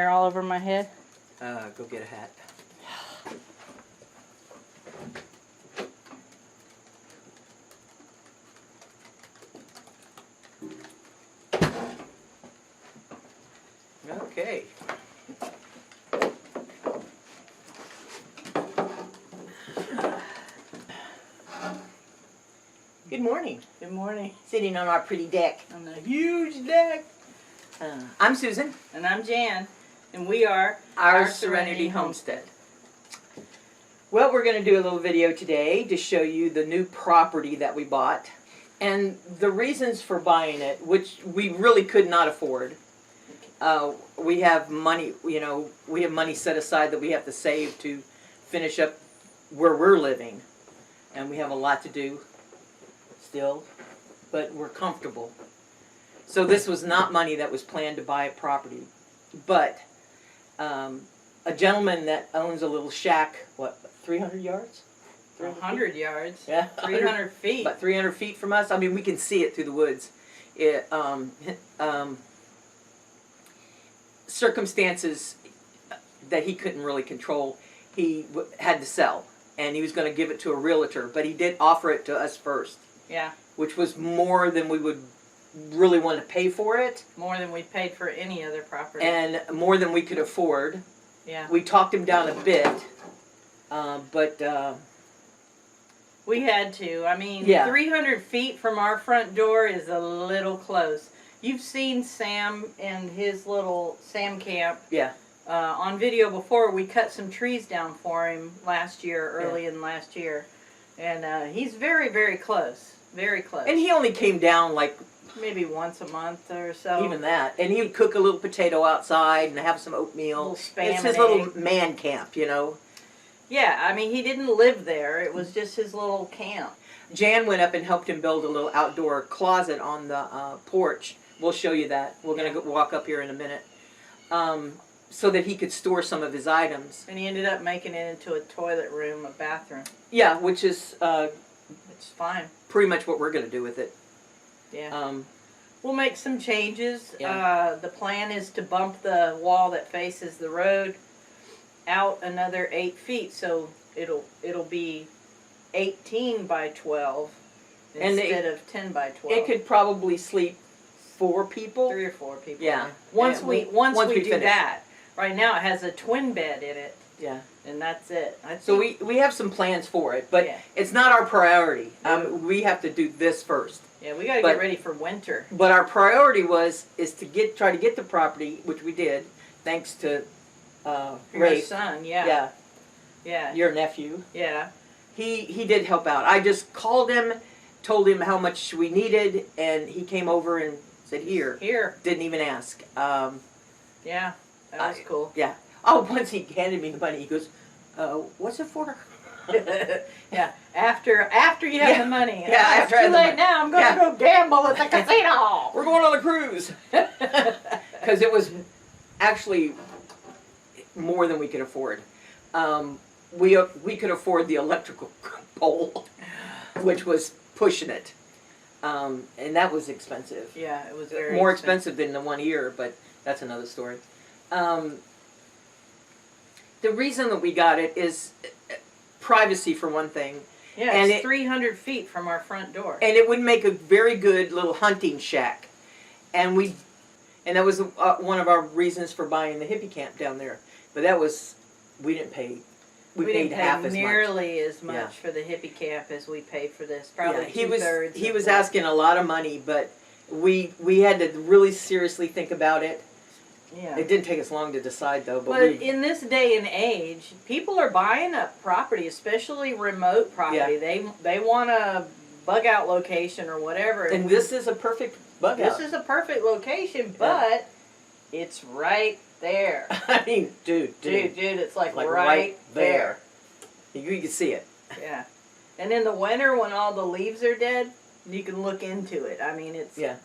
hair all over my head? Go get a hat. Okay. Good morning. Good morning. Sitting on our pretty deck. On a huge deck. I'm Susan. And I'm Jan. And we are Our Serenity Homestead. Well, we're going to do a little video today to show you the new property that we bought and the reasons for buying it, which we really could not afford. We have money, we have money set aside that we have to save to finish up where we're living. And we have a lot to do still, but we're comfortable. So this was not money that was planned to buy a property. But a gentleman that owns a little shack, 300 yards? 100 yards. Yeah. 300 feet. About 300 feet from us. I mean, we can see it through the woods. Circumstances that he couldn't really control, he had to sell. And he was going to give it to a realtor, but he did offer it to us first. Yeah. Which was more than we would really want to pay for it. More than we paid for any other property. And more than we could afford. Yeah. We talked him down a bit, but we had to. I mean, yeah. 300 feet from our front door is a little close. You've seen Sam and his little Sam camp. Yeah. On video before. We cut some trees down for him last year, early in last year. And he's very, very close. Very close. And he only came down like maybe once a month or so. Even that. And he would cook a little potato outside and have some oatmeal. It's his little man camp, Yeah, I mean, he didn't live there. It was just his little camp. Jan went up and helped him build a little outdoor closet on the porch. We'll show you that. We're going to walk up here in a minute. So that he could store some of his items. And he ended up making it into a toilet room, a bathroom. Yeah, which is it's fine. Pretty much what we're going to do with it. Yeah. We'll make some changes. Yeah. The plan is to bump the wall that faces the road out another 8 feet, so it'll be 18 by 12 instead of 10 by 12. It could probably sleep 4 people. 3 or 4 people. Yeah. Once we do finish that. Right now it has a twin bed in it. Yeah. And that's it. So we have some plans for it, but yeah. It's not our priority. We have to do this first. Yeah, we got to get ready for winter. But our priority is to try to get the property, which we did, thanks to Ray. Your son, yeah. Yeah. Yeah. Your nephew. Yeah. He did help out. I just called him, told him how much we needed, and he came over and said, Here. Didn't even ask. Yeah, that was cool. Yeah. Oh, once he handed me the money, he goes, what's it for? Yeah, after you have the money. Yeah, after it's too late now. I'm going to go gamble at the casino. We're going on a cruise. Because it was actually more than we could afford. We could afford the electrical pole, which was pushing it. And that was expensive. Yeah, it was very more expensive than the 1 year, but that's another story. The reason that we got it is privacy for one thing. Yeah, and it's 300 feet from our front door. And it would make a very good little hunting shack. And that was one of our reasons for buying the hippie camp down there. But we didn't pay. We paid half as much. Nearly as much for the hippie camp as we paid for this. Probably two-thirds. He was asking a lot of money, but we had to really seriously think about it. Yeah. It didn't take us long to decide, though. But in this day and age, people are buying up property, especially remote property. Yeah. They want a bug-out location or whatever. And this is a perfect bug-out. This is a perfect location, but it's right there. I mean, dude, it's like right there. You can see it. Yeah. And in the winter, when all the leaves are dead, you can look into it. I mean, it's... Yeah.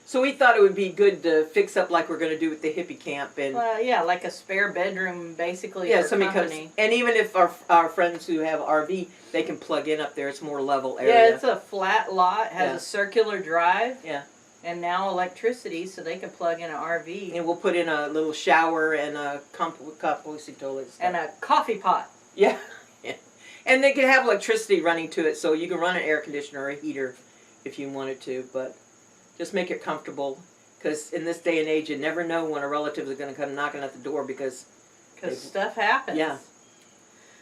So we thought it would be good to fix up like we're going to do with the hippie camp. And yeah, like a spare bedroom, basically, yeah, for somebody company. comes, and even if our friends who have RV, they can plug in up there. It's more level area. Yeah, it's a flat lot. It has a circular drive. Yeah. And now electricity, so they can plug in an RV. And we'll put in a little shower and a composting toilet. And a coffee pot. Yeah. And they can have electricity running to it, so you can run an air conditioner or a heater if you wanted to, but just make it comfortable. Because in this day and age, you never know when a relative is going to come knocking at the door because stuff happens. Yeah.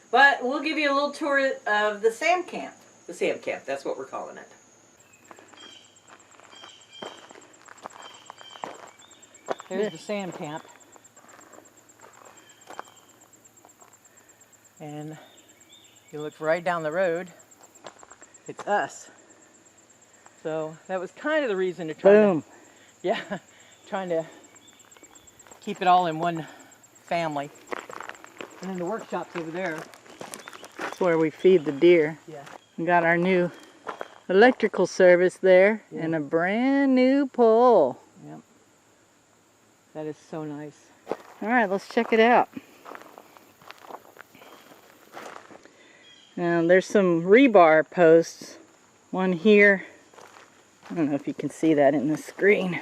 But we'll give you a little tour of the sand camp. The sand camp, that's what we're calling it. There's the sand camp. And you look right down the road, it's us. So that was kind of the reason to try Boom. trying to keep it all in one family. And then the workshop's over there. That's where we feed the deer. Yeah. We got our new electrical service there Yeah. and a brand new pole. Yep. That is so nice. All right, let's check it out. Now there's some rebar posts. One here. I don't know if you can see that in the screen.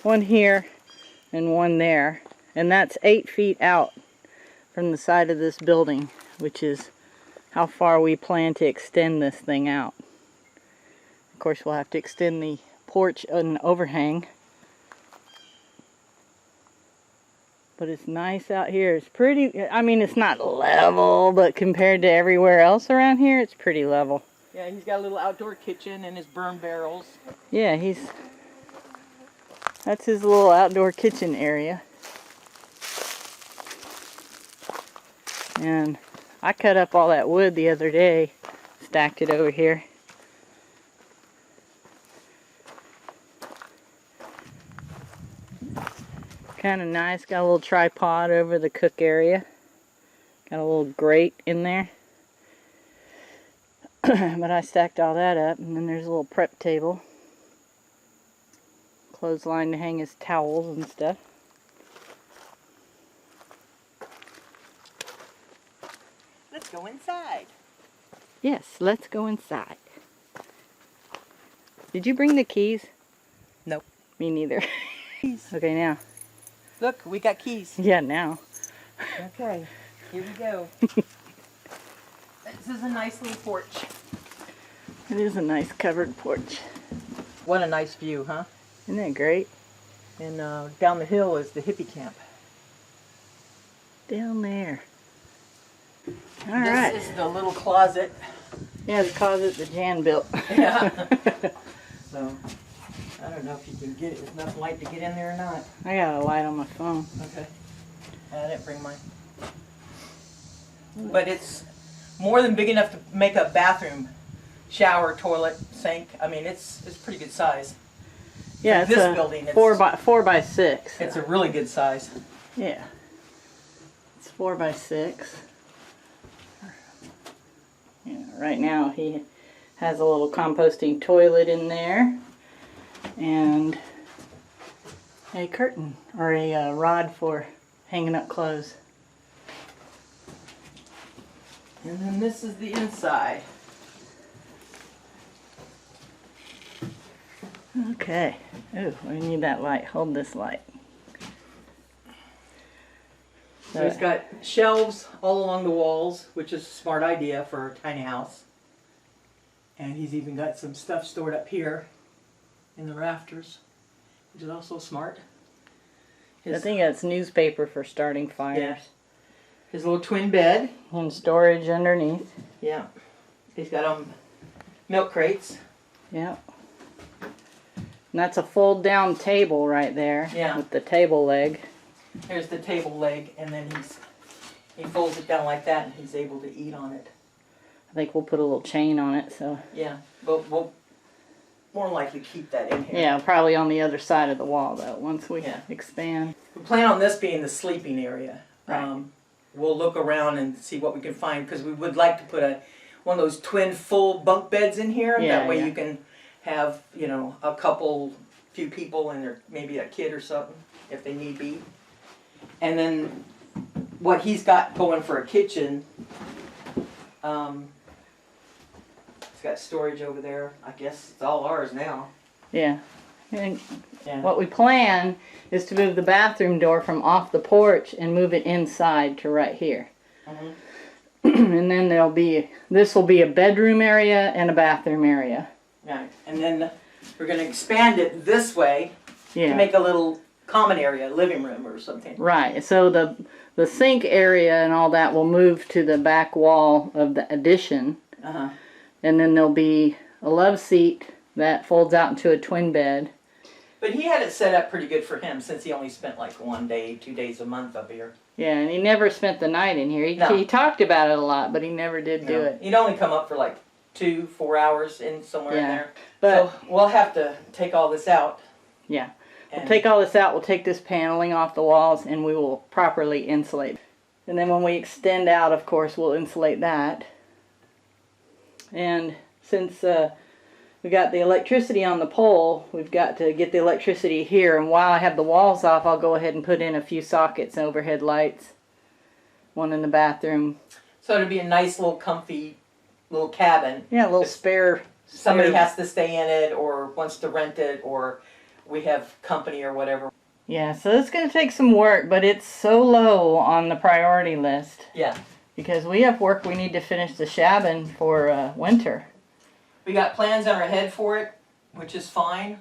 One here and one there. And that's 8 feet out from the side of this building, which is how far we plan to extend this thing out. Of course, we'll have to extend the porch and overhang. But it's nice out here. It's pretty, I mean, it's not level, but compared to everywhere else around here, it's pretty level. Yeah, he's got a little outdoor kitchen and his burn barrels. Yeah, that's his little outdoor kitchen area. And I cut up all that wood the other day, stacked it over here. Kind of nice, got a little tripod over the cook area. Got a little grate in there. But I stacked all that up, and then there's a little prep table. Clothesline to hang his towels and stuff. Let's go inside. Yes, let's go inside. Did you bring the keys? Nope. Me neither. Okay, now. Look, we got keys. Yeah, now. Okay, here we go. This is a nice little porch. It is a nice covered porch. What a nice view, huh? Isn't that great? And down the hill is the hippie camp. Down there. All right. This is the little closet. Yeah, the closet that Jan built. Yeah. So, I don't know if you can get it. There's enough light to get in there or not. I got a light on my phone. Okay. I didn't bring mine. But it's more than big enough to make a bathroom, shower, toilet, sink. I mean, it's pretty good size. Yeah, Like it's this a building, it's- 4 by 6. It's a really good size. Yeah. It's 4 by 6. Yeah, right now he has a little composting toilet in there and a curtain or a rod for hanging up clothes. And then this is the inside. Okay. Ooh, we need that light. Hold this light. So he's got shelves all along the walls, which is a smart idea for a tiny house. And he's even got some stuff stored up here in the rafters, which is also smart. I think that's newspaper for starting fires. Yeah. His little twin bed. And storage underneath. Yeah. He's got milk crates. Yeah. And that's a fold down table right there. Yeah. With the table leg. Here's the table leg, and then he folds it down like that, and he's able to eat on it. I think we'll put a little chain on it, so. Yeah, but we'll more likely keep that in here. Yeah, probably on the other side of the wall though, once we expand. We plan on this being the sleeping area. Right. We'll look around and see what we can find, because we would like to put one of those twin full bunk beds in here. Yeah, that way yeah. you can have, a few people and maybe a kid or something, if they need be. And then what he's got going for a kitchen, he's got storage over there. I guess it's all ours now. Yeah. And Yeah. what we plan is to move the bathroom door from off the porch and move it inside to right here. Mhm. And then this will be a bedroom area and a bathroom area. Right. And then we're going to expand it this way to Yeah. make a little common area, living room or something. Right. So the sink area and all that will move to the back wall of the addition. Uh-huh. And then there'll be a love seat that folds out into a twin bed. But he had it set up pretty good for him since he only spent like 1 day, 2 days a month up here. Yeah, and he never spent the night in here. No. He talked about it a lot, but he never did do it. He'd only come up for like 2-4 hours in somewhere in Yeah. there. But So we'll have to take all this out. yeah, And we'll take all this out. We'll take this paneling off the walls, and we will properly insulate. And then when we extend out, of course, we'll insulate that. And since we got the electricity on the pole, we've got to get the electricity here. And while I have the walls off, I'll go ahead and put in a few sockets and overhead lights. One in the bathroom. so it'll be a nice little comfy little cabin. Yeah, a little spare. Somebody has to stay in it or wants to rent it or we have company or whatever. Yeah, so it's going to take some work, but it's so low on the priority list. Yeah. Because we have work we need to finish the shabbing for winter. We got plans in our head for it, which is fine.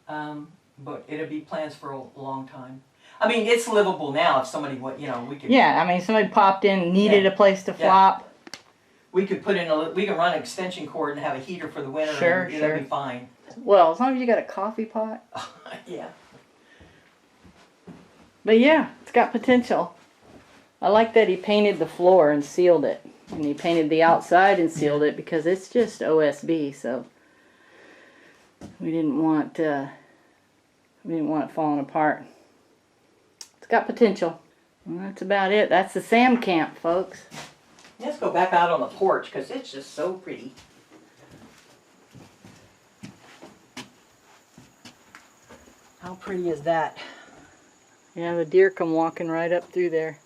But it'll be plans for a long time. I mean, it's livable now if somebody, we could. Yeah, I mean, somebody popped in, needed Yeah. a place to Yeah. flop. We could put in we can run an extension cord and have a heater for the winter. Sure, and sure. That'd be fine. Well, as long as you got a coffee pot. Yeah. But yeah, it's got potential. I like that he painted the floor and sealed it. And he painted the outside and sealed it because it's just OSB, so we didn't want it falling apart. It's got potential. Well, that's about it. That's the Sam camp, folks. Let's go back out on the porch because it's just so pretty. How pretty is that? Yeah, the deer come walking right up through there.